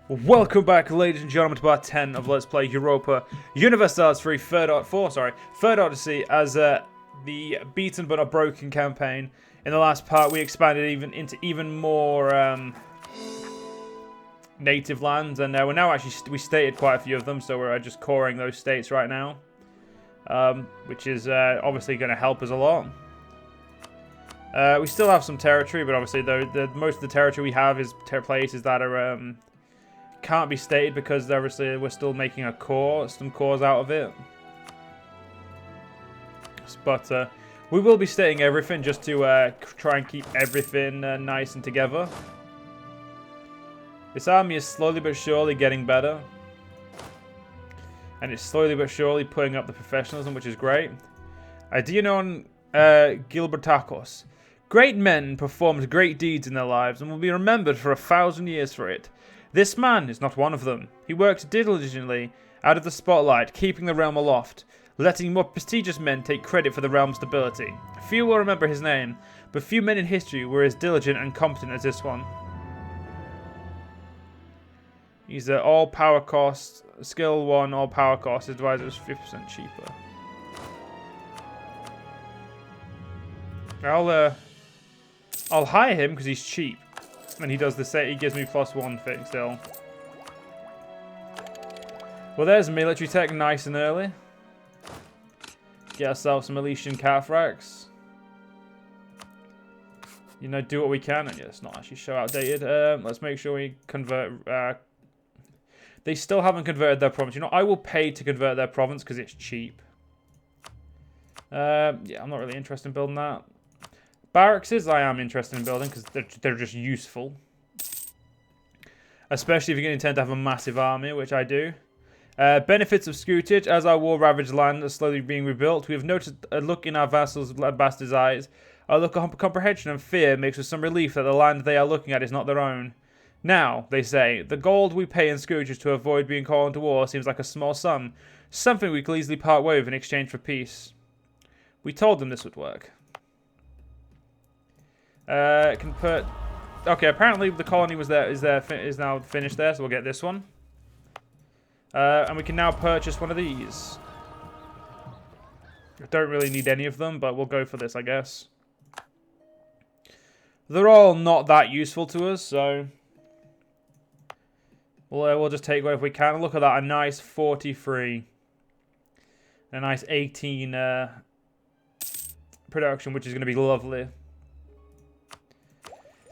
Welcome back, ladies and gentlemen, to part 10 of Let's Play Europa Universalis 3 Third Odyssey as the beaten but not broken campaign. In the last part, we expanded into even more native lands, and we're now we stated quite a few of them, so we're just coring those states right now, which is obviously going to help us a lot. We still have some territory, but obviously most of the territory we have is places that are can't be stated because obviously we're still making some cores out of it. But we will be stating everything just to try and keep everything nice and together. This army is slowly but surely getting better. And it's slowly but surely putting up the professionalism, which is great. Diogo Costa. Great men performed great deeds in their lives and will be remembered for 1,000 years for it. This man is not one of them. He worked diligently out of the spotlight, keeping the realm aloft, letting more prestigious men take credit for the realm's stability. Few will remember his name, but few men in history were as diligent and competent as this one. He's all power cost, skill 1, all power cost, advisor is 50% cheaper. I'll hire him because he's cheap. And he does the same. He gives me +1 thing still. Well, there's military tech nice and early. Get ourselves some Elysian Cathrax. You know, do what we can. And yeah, it's not actually so outdated. Let's make sure we convert. They still haven't converted their province. You know, I will pay to convert their province because it's cheap. Yeah, I'm not really interested in building that. Barracks I am interested in building because they're just useful. Especially if you're going to intend to have a massive army, which I do. Benefits of scutage. As our war-ravaged land is slowly being rebuilt, we have noticed a look in our vassals' ambassadors' eyes. A look of comprehension and fear makes us some relief that the land they are looking at is not their own. Now, they say, the gold we pay in scuages to avoid being called into war seems like a small sum. Something we could easily part way with in exchange for peace. We told them this would work. Can put. Okay, apparently the colony is now finished there, so we'll get this one. And we can now purchase one of these. I don't really need any of them, but we'll go for this, I guess. They're all not that useful to us, so we'll just take whatever we can. Look at that, a nice 43, a nice 18 production, which is going to be lovely.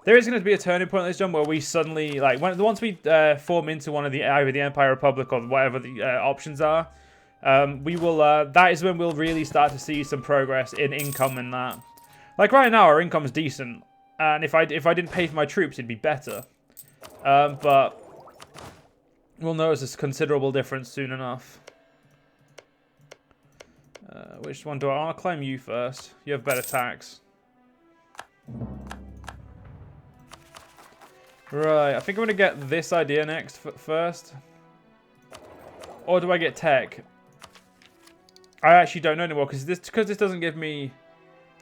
There is going to be a turning point in this, John, where we suddenly, like, once we form into one of either the Empire Republic or whatever the options are, we will. That is when we'll really start to see some progress in income and that. Like right now, our income's decent, and if I didn't pay for my troops, it'd be better. But we'll notice a considerable difference soon enough. Which one do I want to claim? You first. You have better tax. Right, I think I'm going to get this idea next first. Or do I get tech? I actually don't know anymore because this doesn't give me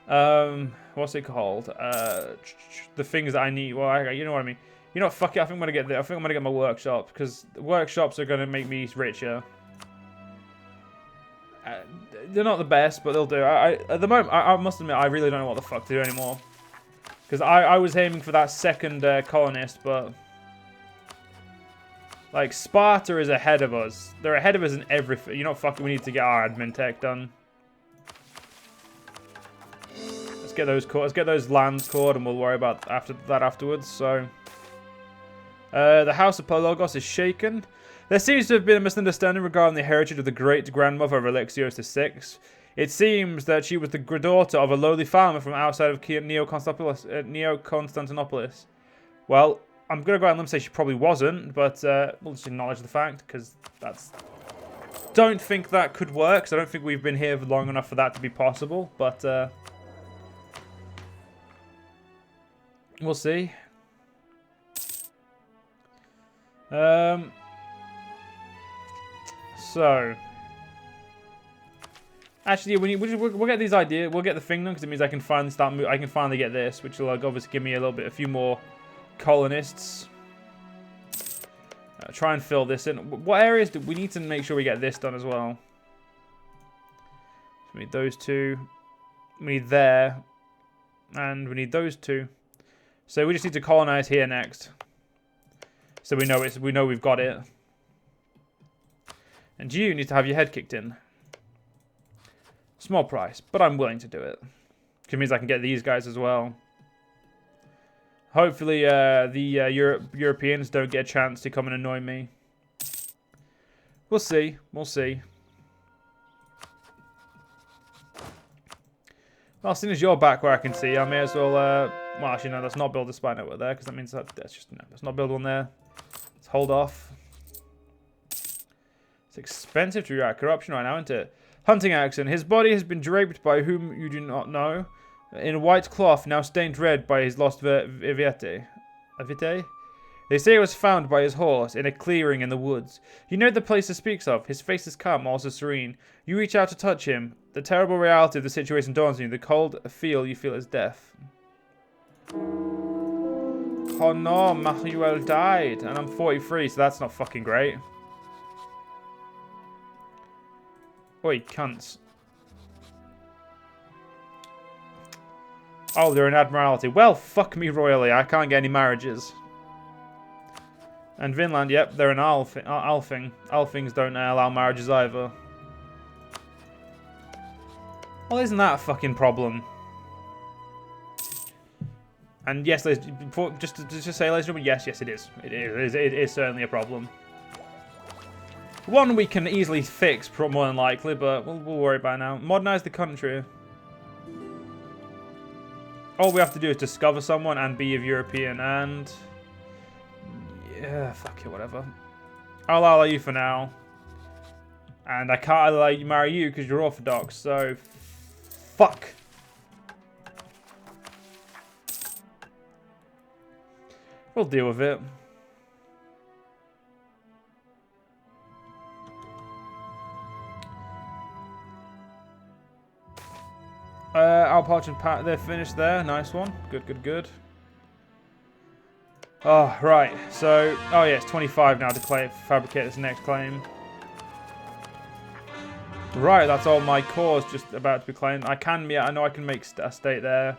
what's it called? The things that I need. Well, you know what I mean. You know what, fuck it, I think I'm going to get I think I'm going to get my workshops because workshops are going to make me richer. They're not the best, but they'll do. At the moment, I must admit, I really don't know what the fuck to do anymore. Because I was aiming for that second colonist, but like Sparta is ahead of us. They're ahead of us in everything. You know, fucking, we need to get our admin tech done. Let's get those lands cored, and we'll worry about that afterwards. So, the House of Logos is shaken. There seems to have been a misunderstanding regarding the heritage of the great-grandmother of Alexios VI. It seems that she was the daughter of a lowly farmer from outside of Neo-Constantinopolis. Well, I'm going to go out and say she probably wasn't, but we'll just acknowledge the fact, because that's... Don't think that could work, because I don't think we've been here long enough for that to be possible, but we'll see. So... Actually, we'll get these ideas. We'll get the thing done because it means I can finally start. I can finally get this, which will obviously give me a few more colonists. Try and fill this in. What areas do we need to make sure we get this done as well? So we need those two. We need there. And we need those two. So we just need to colonize here next. So we know we've got it. And you need to have your head kicked in. Small price, but I'm willing to do it. Which means I can get these guys as well. Hopefully the Europeans don't get a chance to come and annoy me. We'll see. We'll see. Well, as soon as you're back where I can see, I may as well... well, actually, no, let's not build a spy network there, because that means that's just... No, let's not build one there. Let's hold off. It's expensive to react corruption right now, isn't it? Hunting accent. His body has been draped by whom you do not know. In white cloth, now stained red by his lost vitae. They say it was found by his horse in a clearing in the woods. You know the place he speaks of. His face is calm, also serene. You reach out to touch him. The terrible reality of the situation dawns on you. The cold feel you feel is death. Oh no, Manuel died. And I'm 43, so that's not fucking great. Oi, cunts. Oh, they're an admiralty. Well, fuck me royally. I can't get any marriages. And Vinland, yep, they're an Alfing. Alfings don't allow marriages either. Well, isn't that a fucking problem? And yes, just to say, ladies and gentlemen, yes, it is. It is certainly a problem. One we can easily fix, more than likely, but we'll worry about it now. Modernize the country. All we have to do is discover someone and be of European, and... yeah, fuck it, whatever. I'll allow you for now. And I can't allow you to marry you because you're Orthodox, so... fuck. We'll deal with it. Our parchment pack, they're finished there. Nice one. Good, good, good. Oh, right. So, oh yeah, it's 25 now to fabricate this next claim. Right, that's all my cores just about to be claimed. I know I can make a state there.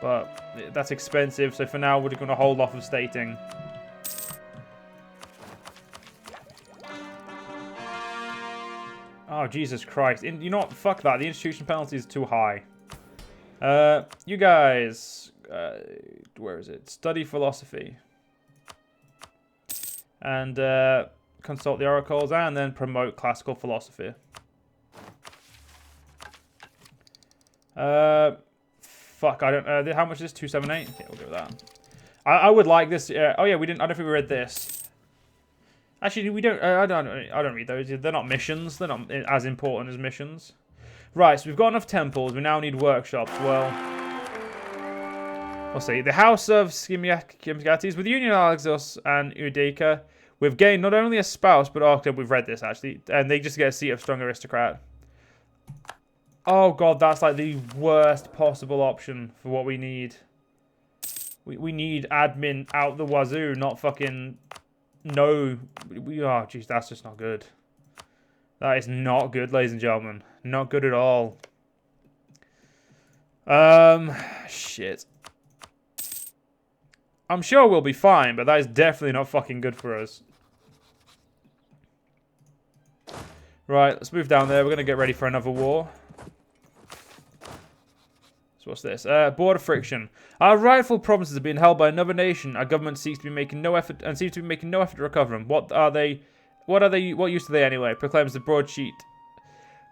But that's expensive, so for now we're going to hold off of stating. Oh, Jesus Christ. You know what? Fuck that. The institution penalty is too high. You guys... where is it? Study philosophy. And consult the oracles, and then promote classical philosophy. Fuck, I don't... how much is this? 278? Okay, we'll go with that. I would like this... oh, yeah, we didn't... I don't think we read this. Actually, we don't... I don't read those. They're not missions. They're not as important as missions. Right, so we've got enough temples. We now need workshops. Well... we'll see. The House of Sameach with Union Alexos and Udica. We've gained not only a spouse, but... oh, we've read this, actually. And they just get a seat of strong aristocrat. Oh, God, that's like the worst possible option for what we need. We need admin out the wazoo, not fucking... no. Oh, jeez, that's just not good. That is not good, ladies and gentlemen. Not good at all. Shit. I'm sure we'll be fine, but that is definitely not fucking good for us. Right, let's move down there. We're going to get ready for another war. So what's this? Border friction. Our rightful provinces are being held by another nation. Our government seems to be making no effort to recover them. What use are they anyway? Proclaims the broadsheet.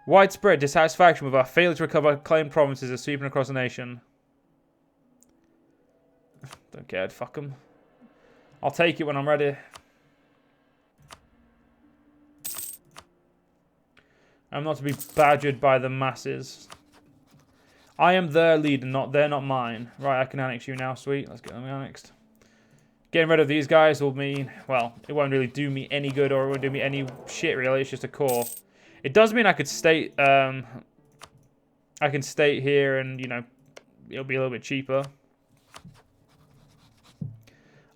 Widespread dissatisfaction with our failure to recover claimed provinces is sweeping across the nation. Don't care, fuck them. I'll take it when I'm ready. I'm not to be badgered by the masses. I am their leader, they're not mine. Right, I can annex you now, sweet. Let's get them annexed. Getting rid of these guys will mean, well, it won't really do me any good, or it won't do me any shit, really. It's just a core. It does mean I could state, I can state here and, you know, it'll be a little bit cheaper.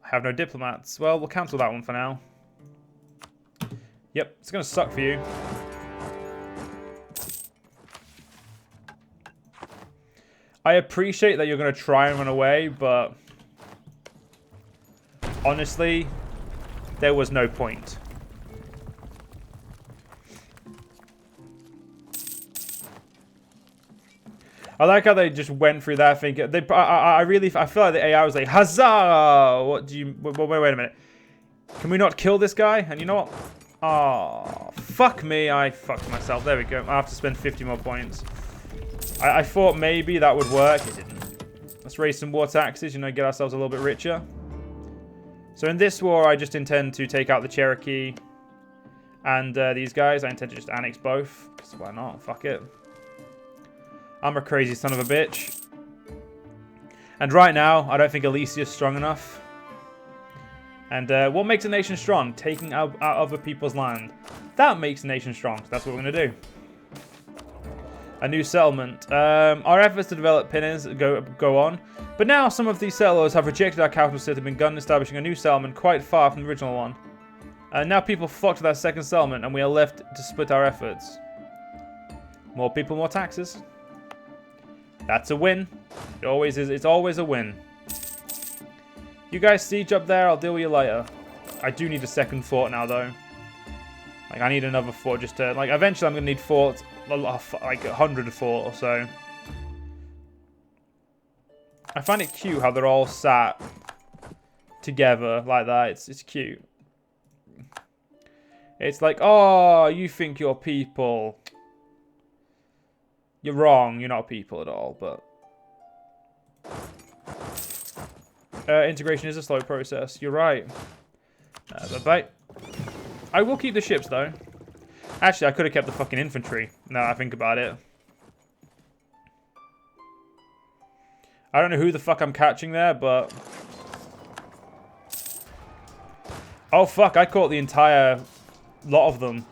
I have no diplomats. Well, we'll cancel that one for now. Yep, it's going to suck for you. I appreciate that you're going to try and run away, but honestly, there was no point. I like how they just went through that thing. I feel like the AI was like, huzzah! What do you... Wait a minute. Can we not kill this guy? And you know what? Oh, fuck me. I fucked myself. There we go. I have to spend 50 more points. I thought maybe that would work. It didn't. Let's raise some war taxes, you know, get ourselves a little bit richer. So in this war, I just intend to take out the Cherokee and these guys. I intend to just annex both. Because why not? Fuck it. I'm a crazy son of a bitch. And right now, I don't think Alicia's strong enough. And what makes a nation strong? Taking out other people's land. That makes a nation strong. So that's what we're going to do. A new settlement. Our efforts to develop Pinnes go on. But now some of these settlers have rejected our capital city and begun establishing a new settlement quite far from the original one. Now people flock to that second settlement and we are left to split our efforts. More people, more taxes. That's a win. It always is. It's always a win. You guys siege up there. I'll deal with you later. I do need a second fort now, though. Like, I need another fort just to... Like, eventually I'm going to need forts. Like, 100 fort or so. I find it cute how they're all sat together like that. It's cute. It's like, oh, you think you're people... You're wrong. You're not people at all, but... integration is a slow process. You're right. Bye-bye. I will keep the ships, though. Actually, I could have kept the fucking infantry, now I think about it. I don't know who the fuck I'm catching there, but... Oh, fuck. I caught the entire lot of them.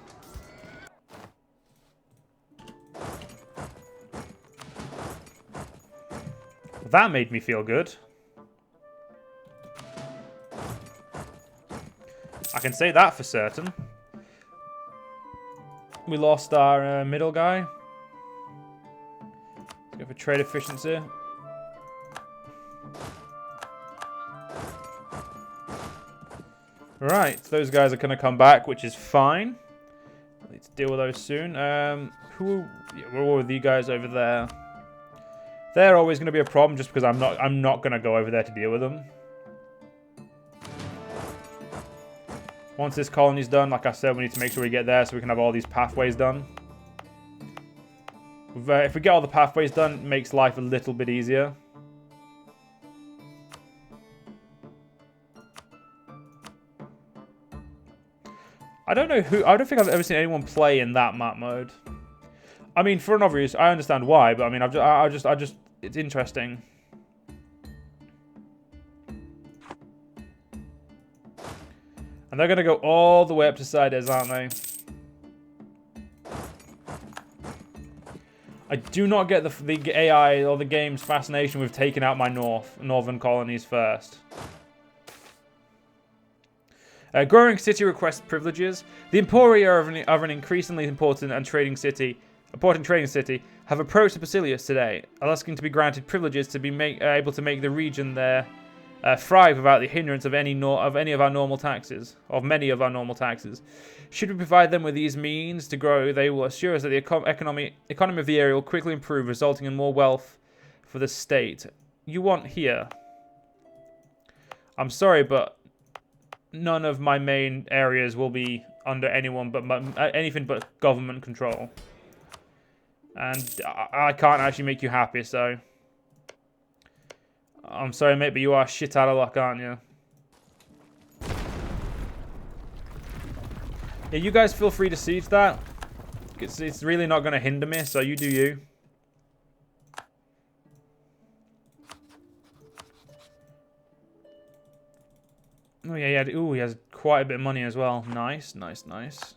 That made me feel good. I can say that for certain. We lost our middle guy. Let's go for trade efficiency. Right, those guys are going to come back, which is fine. Let's deal with those soon. What were the guys over there? They're always going to be a problem just because I'm not going to go over there to deal with them. Once this colony's done, like I said, we need to make sure we get there so we can have all these pathways done. If we get all the pathways done, it makes life a little bit easier. I don't think I've ever seen anyone play in that map mode. I mean, for an obvious, I understand why, but I mean, it's interesting. And they're going to go all the way up to Sides, aren't they? I do not get the AI or the game's fascination with taking out my northern colonies first. Growing city request privileges. The Emporia of an increasingly important trading city have approached the Basilius today, asking to be granted privileges to be able to make the region there thrive without the hindrance of many of our normal taxes. Should we provide them with these means to grow, they will assure us that the economy of the area will quickly improve, resulting in more wealth for the state. You want here. I'm sorry, but none of my main areas will be under anything but government control. And I can't actually make you happy, so... I'm sorry, mate, but you are shit out of luck, aren't you? Yeah, you guys feel free to siege that. It's really not going to hinder me, so you do you. Oh, yeah, he has quite a bit of money as well. Nice, nice, nice.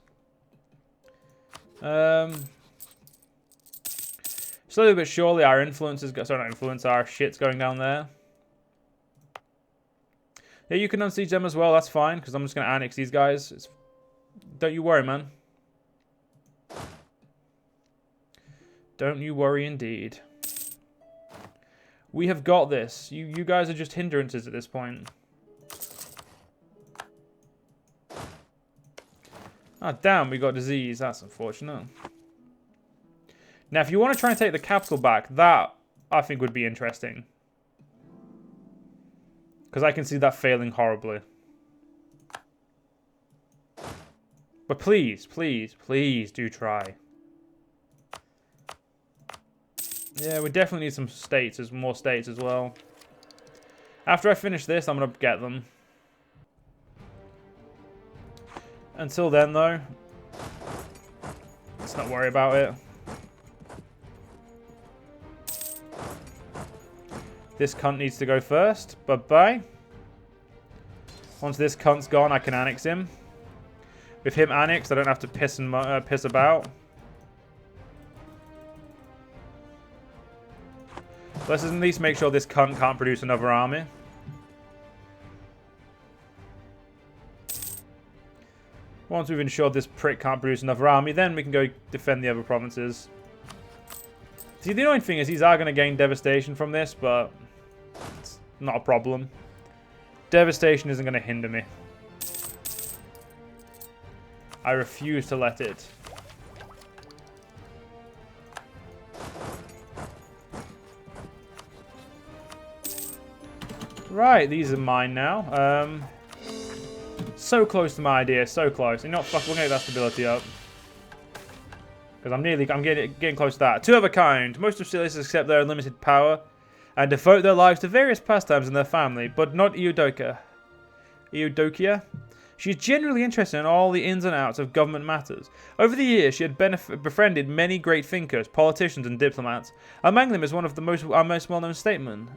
Slowly but surely, our influence is... Sorry, not influence, our shit's going down there. Yeah, you can unsiege them as well. That's fine, because I'm just going to annex these guys. Don't you worry, man. Don't you worry indeed. We have got this. You guys are just hindrances at this point. Ah, damn, we got disease. That's unfortunate. Now, if you want to try and take the capital back, that, I think, would be interesting. Because I can see that failing horribly. But please, please, please do try. Yeah, we definitely need some states, more states as well. After I finish this, I'm going to get them. Until then, though, let's not worry about it. This cunt needs to go first. Bye-bye. Once this cunt's gone, I can annex him. With him annexed, I don't have to piss about. Let's at least make sure this cunt can't produce another army. Once we've ensured this prick can't produce another army, then we can go defend the other provinces. See, the annoying thing is these are going to gain devastation from this, but it's not a problem. Devastation isn't going to hinder me. I refuse to let it. Right, these are mine now. So close to my idea, so close. You know what, fuck, we're gonna get that stability up. Because I'm getting close to that. Two of a kind. Most of Silas accept their unlimited power and devote their lives to various pastimes in their family, but not Eudokia. She is generally interested in all the ins and outs of government matters. Over the years, she had befriended many great thinkers, politicians, and diplomats. Among them is one of our most well-known statesmen,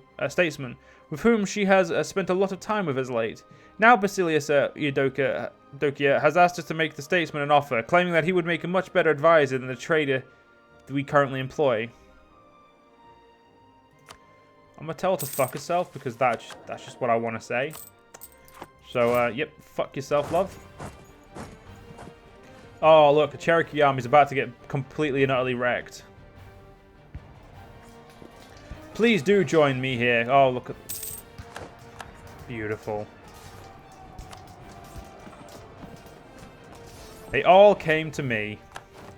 with whom she has spent a lot of time with as late. Now Basilius Eudokia has asked us to make the statesman an offer, claiming that he would make a much better advisor than the trader that we currently employ. I'm going to tell her to fuck herself, because that's just what I want to say. So, yep, fuck yourself, love. Oh, look, the Cherokee army's about to get completely and utterly wrecked. Please do join me here. Oh, look at... Beautiful. They all came to me.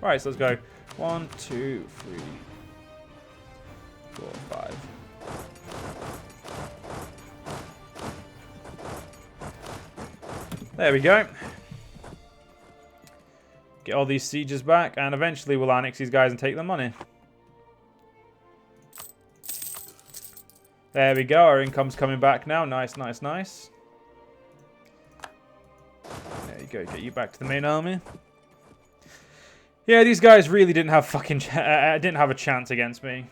Right, so let's go. 1, 2, 3, 4, 5. There we go. Get all these sieges back, and eventually we'll annex these guys and take their money. There we go. Our income's coming back now. Nice, nice, nice. There you go. Get you back to the main army. Yeah, these guys really didn't have fucking didn't have a chance against me.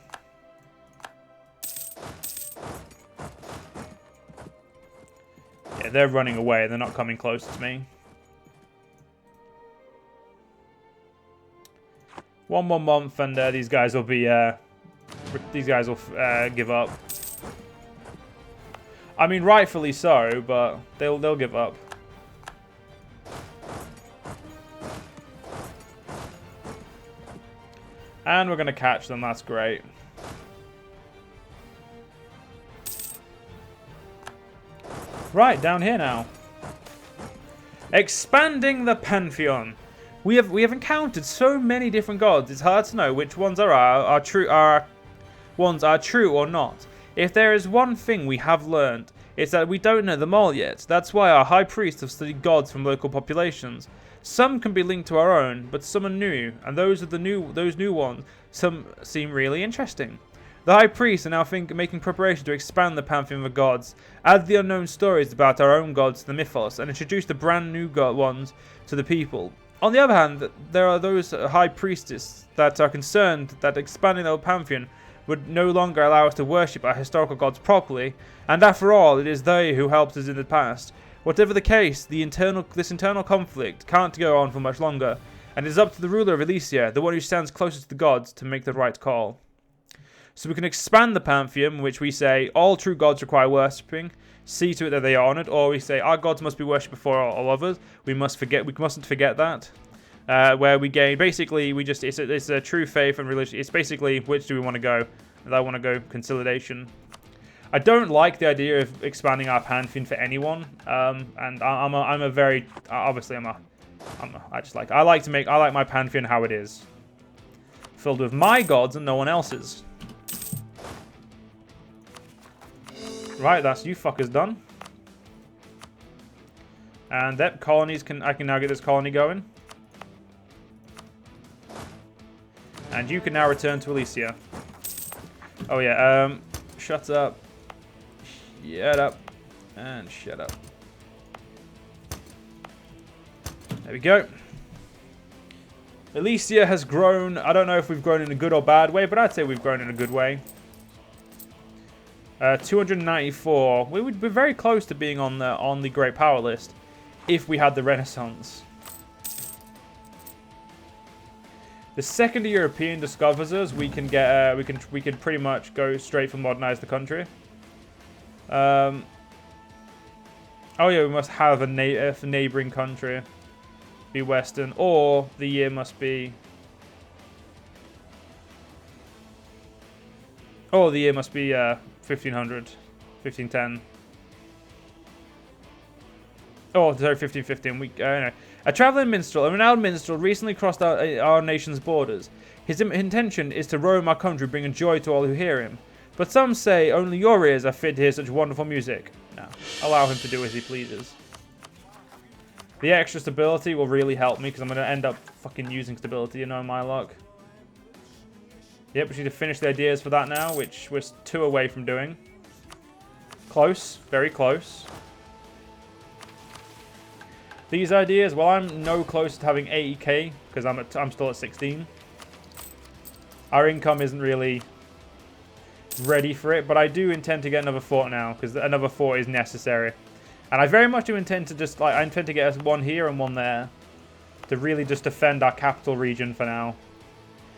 Yeah, they're running away. They're not coming close to me. One more month, and these guys will be. These guys will give up. I mean, rightfully so, but they'll give up. And we're gonna catch them. That's great. Right, down here now. Expanding the Pantheon. We have encountered so many different gods. It's hard to know which ones are true or not. If there is one thing we have learned, it's that we don't know them all yet. That's why our high priests have studied gods from local populations. Some can be linked to our own, but some are new, and those new ones, some seem really interesting. The high priests are now making preparation to expand the pantheon of gods, add the unknown stories about our own gods to the mythos, and introduce the brand new ones to the people. On the other hand, there are those high priestesses that are concerned that expanding the pantheon would no longer allow us to worship our historical gods properly, and after all, it is they who helped us in the past. Whatever the case, this internal conflict can't go on for much longer, and it is up to the ruler of Elysia, the one who stands closest to the gods, to make the right call. So we can expand the pantheon, which we say all true gods require worshipping, see to it that they are honoured, or we say our gods must be worshipped before all others. We mustn't forget that. Where we gain, basically, it's a true faith and religion. It's basically, which do we want to go? And I want to go consolidation. I don't like the idea of expanding our pantheon for anyone. And I like my pantheon how it is, filled with my gods and no one else's. Right, that's you fuckers done. And that colonies I can now get this colony going. And you can now return to Elysia. Oh yeah, shut up. Shut up. And shut up. There we go. Elysia has grown. I don't know if we've grown in a good or bad way, but I'd say we've grown in a good way. 294. We would be very close to being on the Great Power list if we had the Renaissance. The second a European discovers us, we can get we can pretty much go straight for modernize the country. Oh yeah, we must have a neighboring country be Western, or the year must be. Oh, the year must be 1500, 1510. Oh, sorry, 1515. No. A traveling minstrel, a renowned minstrel, recently crossed our nation's borders. His intention is to roam our country, bringing joy to all who hear him. But some say only your ears are fit to hear such wonderful music. No, allow him to do as he pleases. The extra stability will really help me, because I'm going to end up fucking using stability, you know, my luck. Yep, we need to finish the ideas for that now, which we're 2 away from doing. Close, very close. These ideas, well, I'm no closer to having 80k, because I'm still at 16. Our income isn't really ready for it, but I do intend to get another fort now, because another fort is necessary. And I very much do intend to just, I intend to get us one here and one there, to really just defend our capital region for now.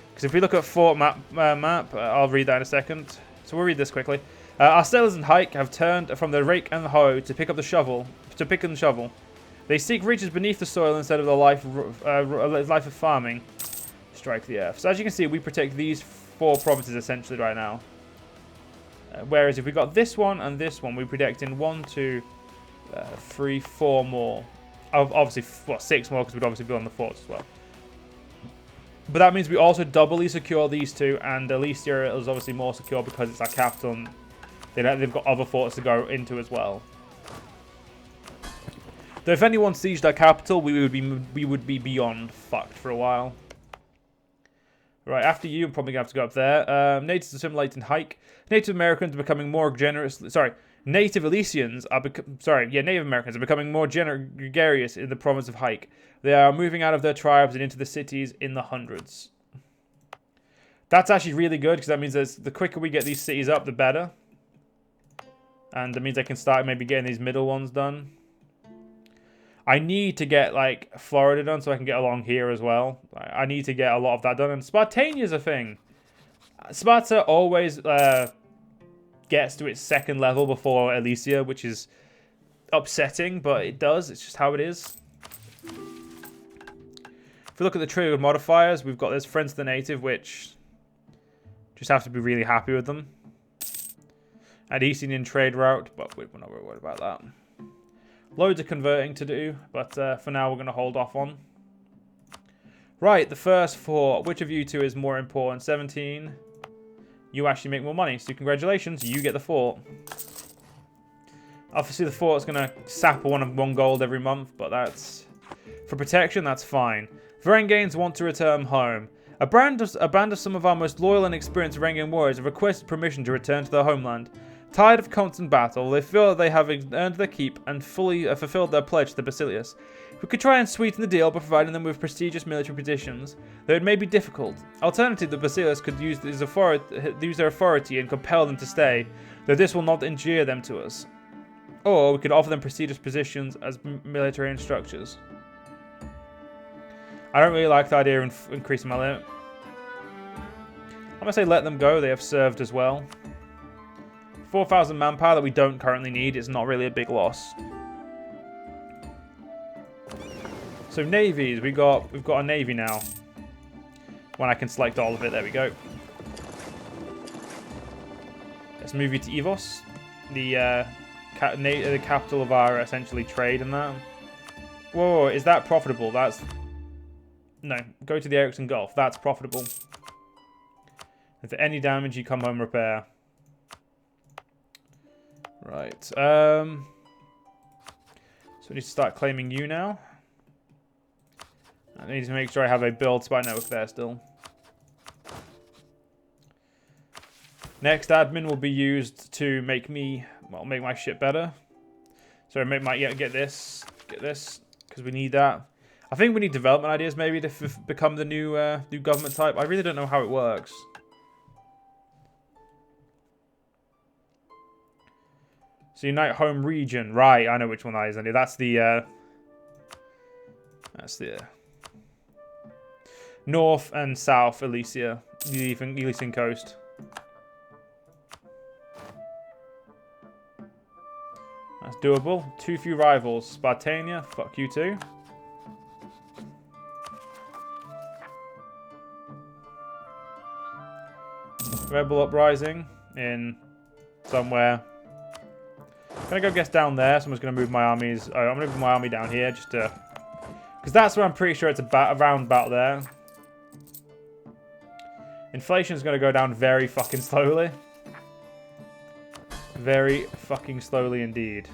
Because if we look at fort map, I'll read that in a second. So we'll read this quickly. Our sailors in Hike have turned from the rake and the hoe to pick up the shovel, They seek riches beneath the soil instead of the life of farming. Strike the earth. So as you can see, we protect these 4 provinces essentially right now. Whereas if we got this one and this one, we protect in 1, 2, 3, 4 more. Obviously, well, 6 more because we'd obviously be on the forts as well. But that means we also doubly secure these 2, and Elysia is obviously more secure because it's our capital, and they've got other forts to go into as well. Though if anyone sieged our capital, we would be beyond fucked for a while. Right, after you, I'm probably going to have to go up there. Natives assimilate in Hike. Native Americans are becoming more generous. Sorry, Native Elysians are Native Americans are becoming more gregarious in the province of Hike. They are moving out of their tribes and into the cities in the hundreds. That's actually really good, because that means the quicker we get these cities up, the better. And that means I can start maybe getting these middle ones done. I need to get, like, Florida done so I can get along here as well. I need to get a lot of that done. And Spartania's a thing. Sparta always gets to its 2nd level before Elysia, which is upsetting, but it does. It's just how it is. If we look at the triggered modifiers, we've got this Friends to the Native, which just have to be really happy with them. And East Indian trade route, but we're not really worried about that. Loads of converting to do, but for now we're going to hold off on. Right, the first fort. Which of you 2 is more important? 17. You actually make more money, so congratulations, you get the fort. Obviously the fort's going to sap 1 gold every month, but that's... For protection, that's fine. Varangians want to return home. A band of some of our most loyal and experienced Varangian warriors have requested permission to return to their homeland. Tired of constant battle, they feel that they have earned their keep and fully fulfilled their pledge to the Basilius. We could try and sweeten the deal by providing them with prestigious military positions, though it may be difficult. Alternatively, the Basilius could use their authority and compel them to stay, though this will not endear them to us. Or we could offer them prestigious positions as military instructors. I don't really like the idea of increasing my limit. I'm going to say let them go, they have served as well. 4,000 manpower that we don't currently need. It's not really a big loss. So navies, we've got a navy now. When I can select all of it, there we go. Let's move you to Evos, the capital of our essentially trade and that. Whoa, is that profitable? That's no. Go to the Ericsson Gulf. That's profitable. If there any damage, you come home repair. Right. So we need to start claiming you now. I need to make sure I have a build spy network there still. Next admin will be used to make me, well, make my shit better. So make my, yeah, get this, because we need that. I think we need development ideas maybe to become the new government type. I really don't know how it works. So unite home region, right? I know which one that is. That's the North and South Elysia, the Elysian coast. That's doable. Too few rivals. Spartania, fuck you too. Rebel uprising in somewhere. Gonna go guess down there. Someone's gonna move my armies. Oh, I'm gonna move my army down here just to, because that's where I'm pretty sure it's around about there. Inflation is gonna go down very fucking slowly. Very fucking slowly indeed.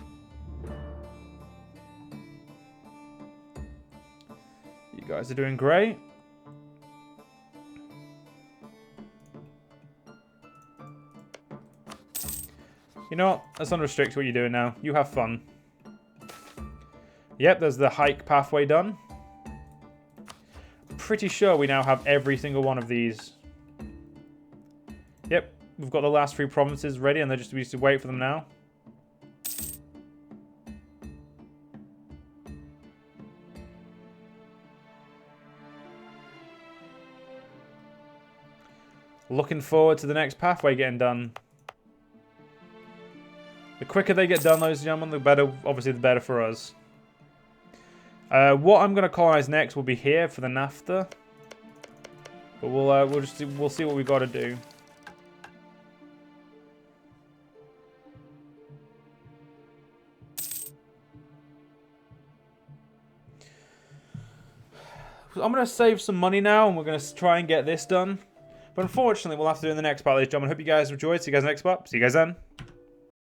You guys are doing great. You know what? Let's unrestrict what you're doing now. You have fun. Yep, there's the hike pathway done. Pretty sure we now have every single one of these. Yep. We've got the last 3 provinces ready, and we just need to wait for them now. Looking forward to the next pathway getting done. The quicker they get done, ladies and gentlemen, the better. Obviously, the better for us. What I'm going to colonize next will be here for the NAFTA, but we'll see what we've got to do. I'm going to save some money now, and we're going to try and get this done. But unfortunately, we'll have to do it in the next part, ladies and gentlemen. Hope you guys enjoyed. See you guys next part. See you guys then.